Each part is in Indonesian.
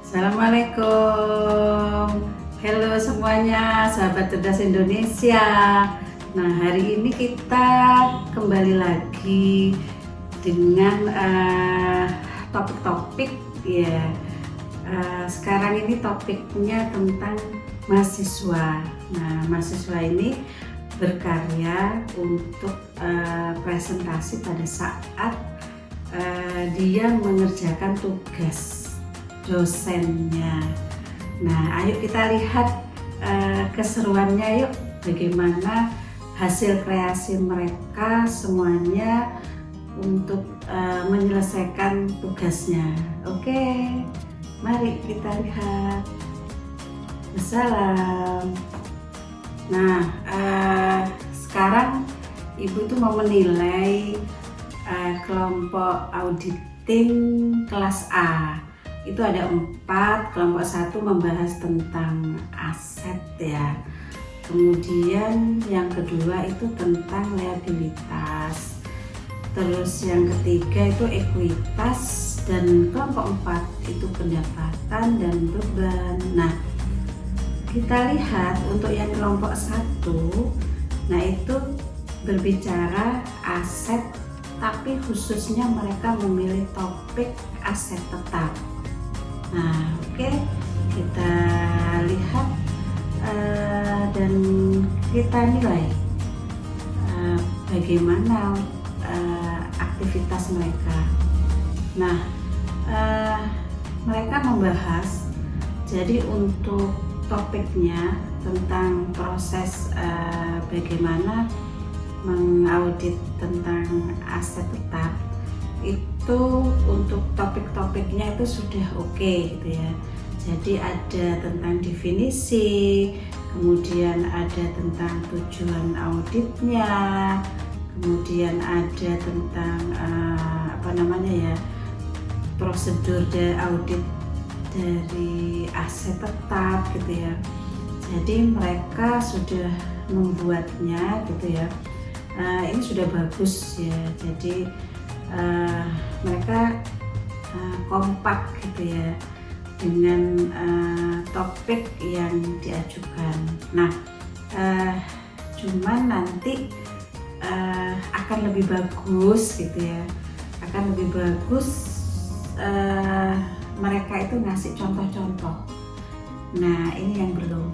Assalamualaikum. Halo semuanya, sahabat cerdas Indonesia. Nah, hari ini kita kembali lagi dengan topik-topik ya. Sekarang ini topiknya tentang mahasiswa. Nah, mahasiswa ini berkarya untuk presentasi pada saat dia mengerjakan tugas dosennya. Nah, ayo kita lihat keseruannya yuk, bagaimana hasil kreasi mereka semuanya untuk menyelesaikan tugasnya. Oke, mari kita lihat. Wassalam. Nah, sekarang Ibu tuh mau menilai kelompok auditing kelas A. Itu ada 4. Kelompok 1 membahas tentang aset ya, kemudian yang kedua itu tentang liabilitas, terus yang ketiga itu ekuitas, dan kelompok 4 itu pendapatan dan beban. Nah, kita lihat untuk yang kelompok 1, nah itu berbicara aset, tapi khususnya mereka memilih topik aset tetap. Nah, oke, kita lihat dan kita nilai bagaimana aktivitas mereka. Nah, mereka membahas, jadi untuk topiknya tentang proses bagaimana mengaudit tentang aset tetap, itu untuk topik-topiknya itu sudah oke gitu ya. Jadi ada tentang definisi, kemudian ada tentang tujuan auditnya, kemudian ada tentang prosedur dari audit dari aset tetap gitu ya. Jadi mereka sudah membuatnya gitu ya. Ini sudah bagus ya. Jadi mereka kompak gitu ya dengan topik yang diajukan. Nah, cuman nanti akan lebih bagus gitu ya, akan lebih bagus mereka itu ngasih contoh-contoh. Nah, ini yang belum.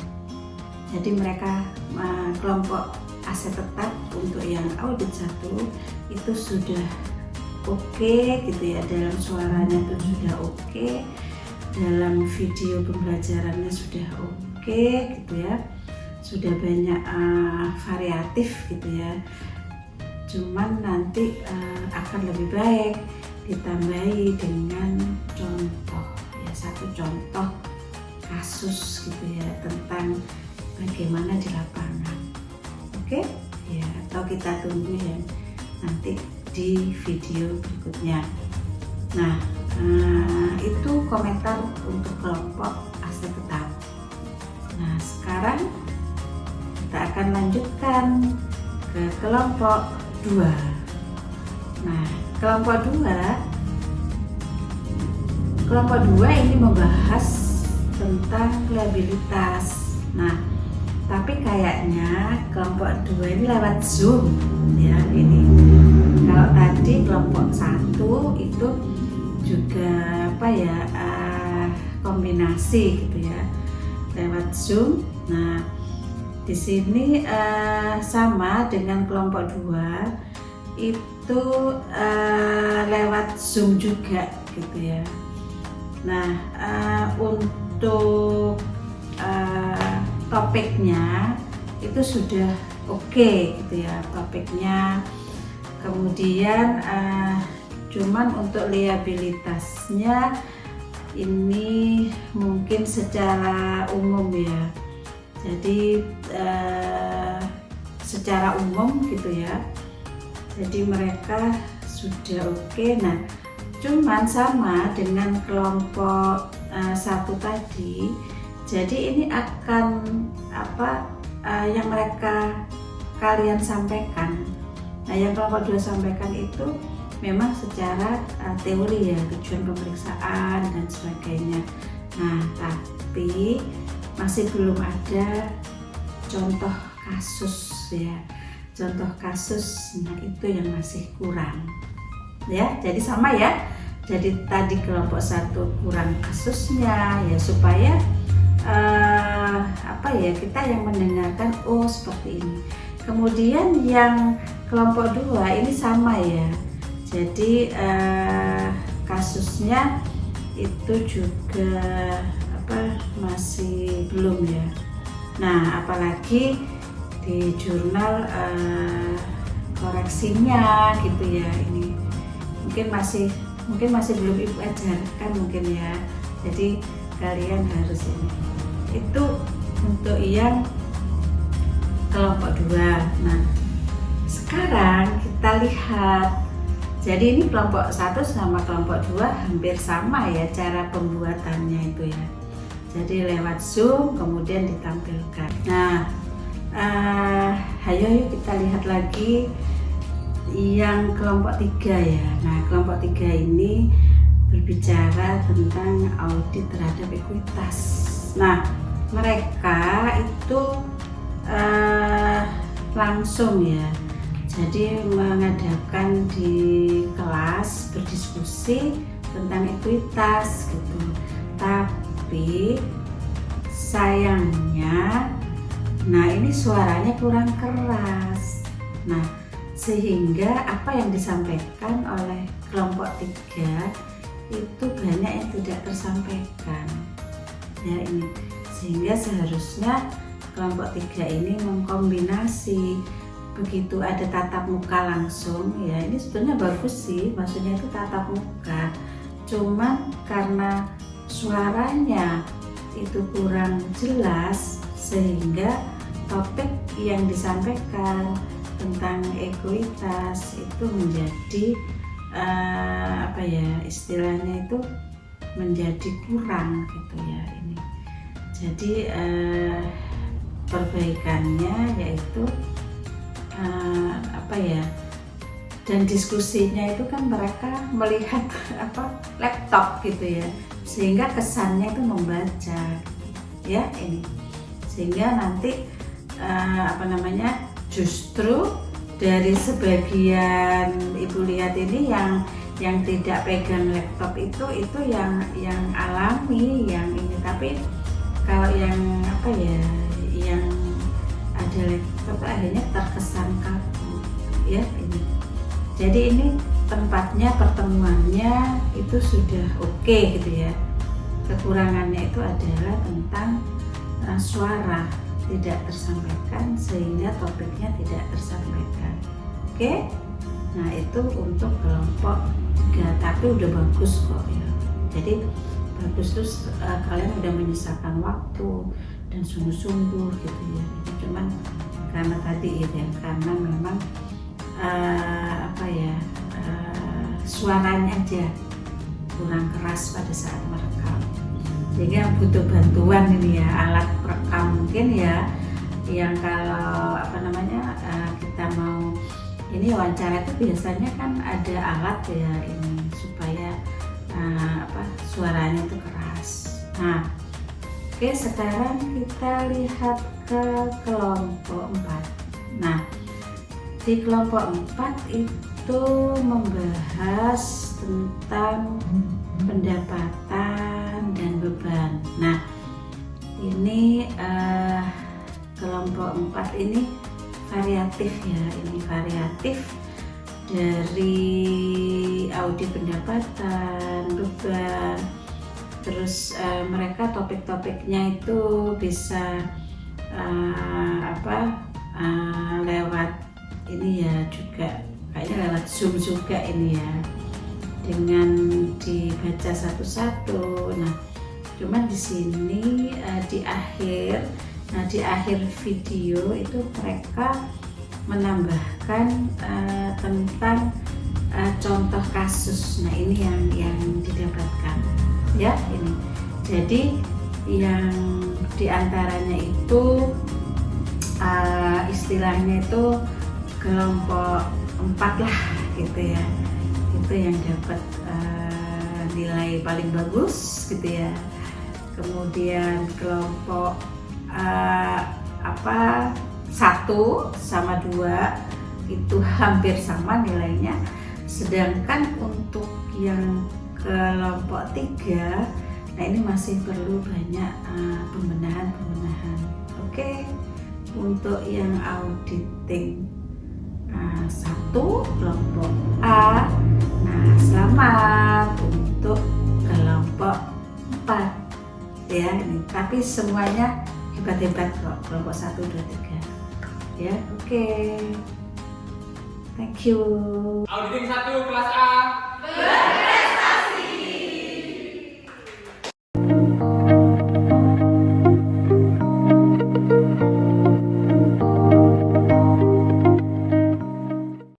Jadi mereka kelompok aset tetap untuk yang audit 1 itu sudah oke gitu ya, dalam suaranya itu sudah oke, dalam video pembelajarannya sudah oke gitu ya, sudah banyak variatif gitu ya. Cuman nanti akan lebih baik ditambahi dengan contoh ya, 1 contoh kasus gitu ya tentang bagaimana di lapangan. Oke ya, atau kita tunggu ya nanti di video berikutnya. Nah, itu komentar untuk kelompok aset tetap. Nah, sekarang kita akan lanjutkan ke kelompok 2. Nah, kelompok 2 ini membahas tentang liabilitas. Nah, tapi kayaknya kelompok 2 ini lewat Zoom ya ini. Kalau tadi kelompok 1 itu juga kombinasi gitu ya, lewat Zoom. Nah, di sini sama dengan kelompok 2 itu lewat Zoom juga gitu ya. Nah, untuk topiknya itu sudah oke gitu ya, topiknya. Kemudian cuman untuk liabilitasnya ini mungkin secara umum ya. Jadi secara umum gitu ya. Jadi mereka sudah oke. Nah, cuman sama dengan kelompok 1 tadi. Jadi ini akan yang mereka kalian sampaikan. Nah, yang kelompok 2 sampaikan itu memang secara teori ya, tujuan pemeriksaan dan sebagainya. Nah, tapi masih belum ada contoh kasus ya. Contoh kasus, nah itu yang masih kurang. Ya, jadi sama ya. Jadi tadi kelompok 1 kurang kasusnya ya, supaya kita yang mendengarkan oh seperti ini. Kemudian yang kelompok 2 ini sama ya. Jadi kasusnya itu juga masih belum ya. Nah, apalagi di jurnal koreksinya gitu ya, ini mungkin masih belum ibu ajarkan mungkin ya. Jadi kalian harus ini. Itu untuk yang kelompok 2. Nah, sekarang kita lihat. Jadi ini kelompok 1 sama kelompok 2 hampir sama ya cara pembuatannya itu ya. Jadi lewat Zoom kemudian ditampilkan. Nah, ayo kita lihat lagi yang kelompok 3 ya. Nah, kelompok 3 ini berbicara tentang audit terhadap ekuitas. Nah, mereka itu langsung ya. Jadi mengadakan di kelas berdiskusi tentang ekuitas gitu. Tapi sayangnya, nah ini suaranya kurang keras. Nah, sehingga apa yang disampaikan oleh kelompok 3 itu banyak yang tidak tersampaikan. Ya ini, sehingga seharusnya kelompok 3 ini mengkombinasi. Begitu ada tatap muka langsung ya, ini sebenarnya bagus sih, maksudnya itu tatap muka, cuman karena suaranya itu kurang jelas sehingga topik yang disampaikan tentang ekuitas itu menjadi istilahnya itu menjadi kurang gitu ya ini. Jadi perbaikannya yaitu dan diskusinya itu kan mereka melihat laptop gitu ya, sehingga kesannya itu membaca ya ini, sehingga nanti justru dari sebagian ibu lihat ini yang tidak pegang laptop itu yang alami yang ini, tapi kalau yang yang ada laptop akhirnya terkesan kaku ya ini. Jadi ini tempatnya pertemuannya itu sudah oke gitu ya. Kekurangannya itu adalah tentang suara tidak tersampaikan sehingga topiknya tidak tersampaikan. Oke. Nah, itu untuk kelompok 3, tapi udah bagus kok ya. Jadi bagus tuh kalian udah menyisakan waktu dan sungguh-sungguh gitu ya. Cuman karena tadi ya, karena memang suaranya aja kurang keras pada saat merekam, sehingga butuh bantuan ini ya, alat perekam mungkin ya, yang kalau kita mau ini wawancara itu biasanya kan ada alat ya ini supaya suaranya itu keras. Nah, oke, sekarang kita lihat ke kelompok 4. Nah, di kelompok 4 itu membahas tentang pendapatan dan beban. Nah, ini kelompok 4 ini variatif ya, ini variatif dari audit pendapatan, beban. Terus mereka topik-topiknya itu bisa lewat ini ya, juga kayaknya lewat Zoom juga ini ya, dengan dibaca satu-satu. Nah, cuman di sini di akhir video itu mereka menambahkan tentang contoh kasus. Nah, ini yang didapatkan ya ini. Jadi yang diantaranya itu istilahnya itu kelompok 4 lah gitu ya, itu yang dapat nilai paling bagus gitu ya. kemudian kelompok 1 sama 2 itu hampir sama nilainya, sedangkan untuk yang kelompok 3, nah ini masih perlu banyak pembenahan. Oke, untuk yang auditing 1 kelompok A, nah selamat untuk kelompok 4 ya ini, tapi semuanya hebat-hebat kok kelompok 1, 2, 3 ya. Oke. Thank you. Auditing 1 kelas A.